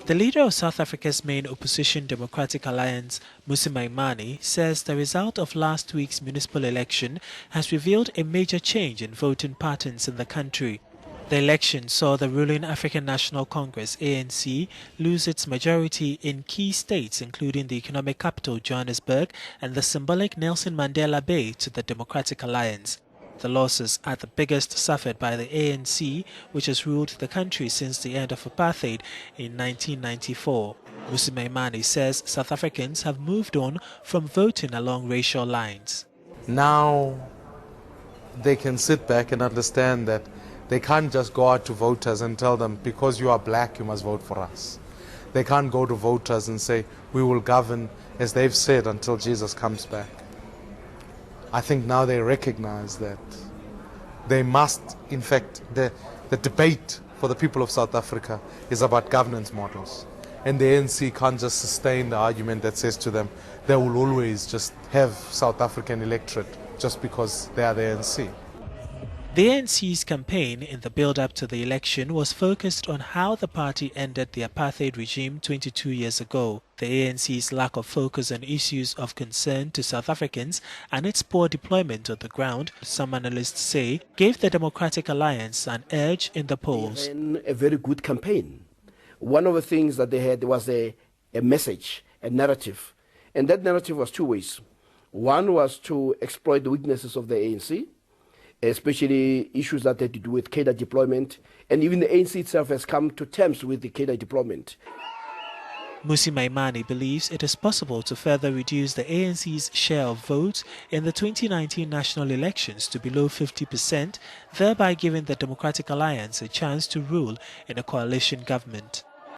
The leader of South Africa's main opposition Democratic Alliance, Mmusi Maimane, says the result of last week's municipal election has revealed a major change in voting patterns in the country. The election saw the ruling African National Congress ANC lose its majority in key states including the economic capital Johannesburg and the symbolic Nelson Mandela Bay to the Democratic Alliance. The losses are the biggest suffered by the ANC, which has ruled the country since the end of apartheid in 1994. Mmusi Maimane says South Africans have moved on from voting along racial lines. Now they can sit back and understand that they can't just go out to voters and tell them, because you are black, you must vote for us. They can't go to voters and say, we will govern, as they've said, until Jesus comes back. I think now they recognize that they must, in fact, the debate for the people of South Africa is about governance models. And the ANC can't just sustain the argument that says to them, they will always just have South African electorate just because they are the ANC. The ANC's campaign in the build-up to the election was focused on how the party ended the apartheid regime 22 years ago. The ANC's lack of focus on issues of concern to South Africans and its poor deployment on the ground, some analysts say, gave the Democratic Alliance an edge in the polls. A very good campaign. One of the things that they had was a message, a narrative. And that narrative was two ways. One was to exploit the weaknesses of the ANC, especially issues that had to do with cadre deployment, and even the ANC itself has come to terms with the cadre deployment. Mmusi Maimane believes it is possible to further reduce the ANC's share of votes in the 2019 national elections to below 50%, thereby giving the Democratic Alliance a chance to rule in a coalition government.